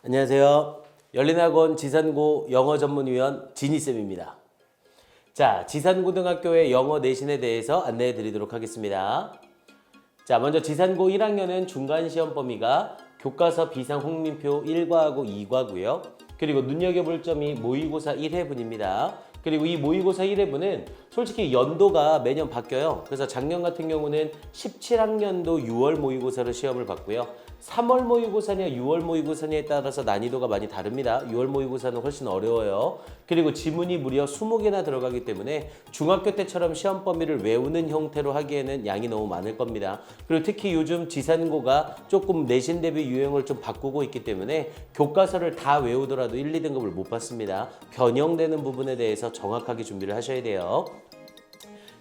안녕하세요. 열린학원 지산고 영어전문위원 지니쌤입니다. 자, 지산고등학교의 영어 내신에 대해서 안내해 드리도록 하겠습니다. 자, 먼저 지산고 1학년은 중간시험 범위가 교과서 비상 홍림표 1과하고 2과고요. 그리고 눈여겨볼 점이 모의고사 1회분입니다. 그리고 이 모의고사 1회분은 솔직히 연도가 매년 바뀌어요. 그래서 작년 같은 경우는 17학년도 6월 모의고사로 시험을 봤고요. 3월 모의고사냐 6월 모의고사냐에 따라서 난이도가 많이 다릅니다. 6월 모의고사는 훨씬 어려워요. 그리고 지문이 무려 20개나 들어가기 때문에 중학교 때처럼 시험 범위를 외우는 형태로 하기에는 양이 너무 많을 겁니다. 그리고 특히 요즘 지산고가 조금 내신 대비 유형을 좀 바꾸고 있기 때문에 교과서를 다 외우더라도 1, 2등급을 못 받습니다. 변형되는 부분에 대해서 정확하게 준비를 하셔야 돼요.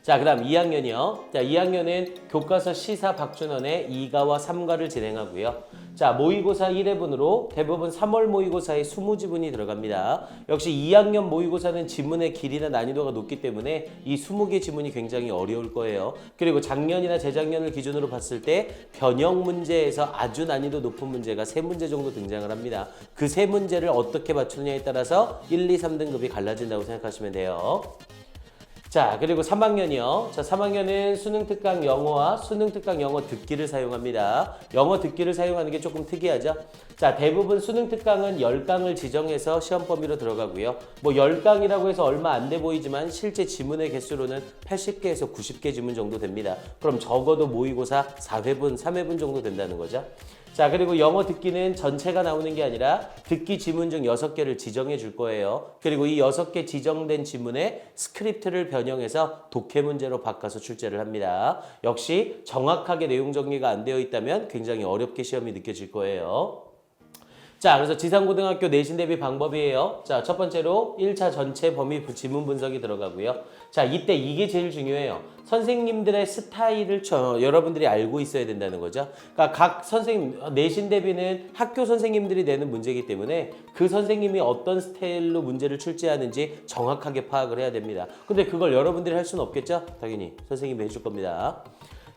자, 그 다음 2학년이요. 자, 2학년은 교과서 시사 박준원의 2과와 3과를 진행하고요. 자, 모의고사 1회분으로 대부분 3월 모의고사에 20지문이 들어갑니다. 역시 2학년 모의고사는 지문의 길이나 난이도가 높기 때문에 이 20개 지문이 굉장히 어려울 거예요. 그리고 작년이나 재작년을 기준으로 봤을 때 변형 문제에서 아주 난이도 높은 문제가 3문제 정도 등장을 합니다. 그 3문제를 어떻게 맞추느냐에 따라서 1, 2, 3등급이 갈라진다고 생각하시면 돼요. 자, 그리고 3학년이요. 자, 3학년은 수능특강 영어와 수능특강 영어 듣기를 사용합니다. 영어 듣기를 사용하는 게 조금 특이하죠? 자, 대부분 수능특강은 10강을 지정해서 시험 범위로 들어가고요. 뭐 10강이라고 해서 얼마 안 돼 보이지만 실제 지문의 개수로는 80개에서 90개 지문 정도 됩니다. 그럼 적어도 모의고사 4회분, 3회분 정도 된다는 거죠. 자, 그리고 영어 듣기는 전체가 나오는 게 아니라 듣기 지문 중 6개를 지정해 줄 거예요. 그리고 이 6개 지정된 지문에 스크립트를 변형해서 독해 문제로 바꿔서 출제를 합니다. 역시 정확하게 내용 정리가 안 되어 있다면 굉장히 어렵게 시험이 느껴질 거예요. 자, 그래서 지산고등학교 내신 대비 방법이에요. 자, 첫 번째로 1차 전체 범위 지문 분석이 들어가고요. 자, 이때 이게 제일 중요해요. 선생님들의 스타일을 여러분들이 알고 있어야 된다는 거죠. 그러니까 각 선생님, 내신 대비는 학교 선생님들이 내는 문제이기 때문에 그 선생님이 어떤 스타일로 문제를 출제하는지 정확하게 파악을 해야 됩니다. 근데 그걸 여러분들이 할 수는 없겠죠? 당연히 선생님이 해줄 겁니다.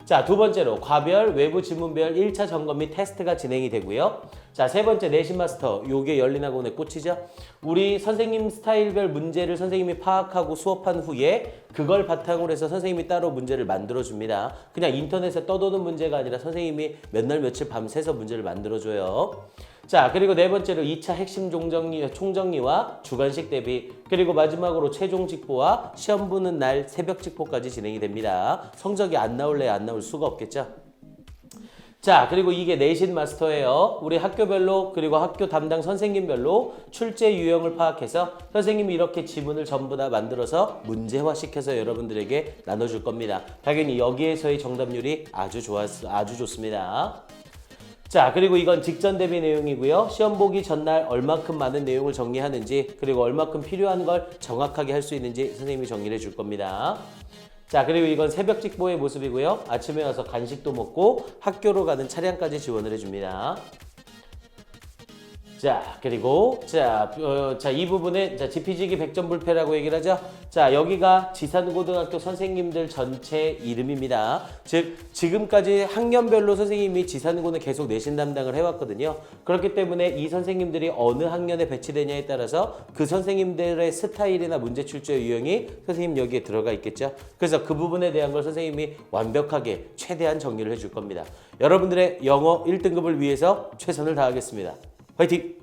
자, 두 번째로 과별, 외부 지문별 1차 점검 및 테스트가 진행이 되고요. 자, 세 번째 내신 마스터, 요게 열린학원의 꽃이죠. 우리 선생님 스타일별 문제를 선생님이 파악하고 수업한 후에 그걸 바탕으로 해서 선생님이 따로 문제를 만들어줍니다. 그냥 인터넷에 떠도는 문제가 아니라 선생님이 몇 날 며칠 밤새서 문제를 만들어줘요. 자, 그리고 네 번째로 2차 핵심 총정리와 주관식 대비, 그리고 마지막으로 최종 직보와 시험 보는 날 새벽 직보까지 진행이 됩니다. 성적이 안 나올래 안 나올 수가 없겠죠? 자, 그리고 이게 내신 마스터예요. 우리 학교별로 그리고 학교 담당 선생님별로 출제 유형을 파악해서 선생님이 이렇게 지문을 전부 다 만들어서 문제화 시켜서 여러분들에게 나눠줄 겁니다. 당연히 여기에서의 정답률이 아주 좋습니다. 자, 그리고 이건 직전 대비 내용이고요. 시험 보기 전날 얼마큼 많은 내용을 정리하는지, 그리고 얼마큼 필요한 걸 정확하게 할 수 있는지 선생님이 정리를 해줄 겁니다. 자, 그리고 이건 새벽 직보의 모습이고요. 아침에 와서 간식도 먹고 학교로 가는 차량까지 지원을 해줍니다. 자, 그리고 이 부분은 지피지기 100점 불패라고 얘기를 하죠. 자, 여기가 지산고등학교 선생님들 전체 이름입니다. 즉 지금까지 학년별로 선생님이 지산고는 계속 내신 담당을 해왔거든요. 그렇기 때문에 이 선생님들이 어느 학년에 배치되냐에 따라서 그 선생님들의 스타일이나 문제 출제 유형이 선생님 여기에 들어가 있겠죠. 그래서 그 부분에 대한 걸 선생님이 완벽하게 최대한 정리를 해줄 겁니다. 여러분들의 영어 1등급을 위해서 최선을 다하겠습니다. 화이팅!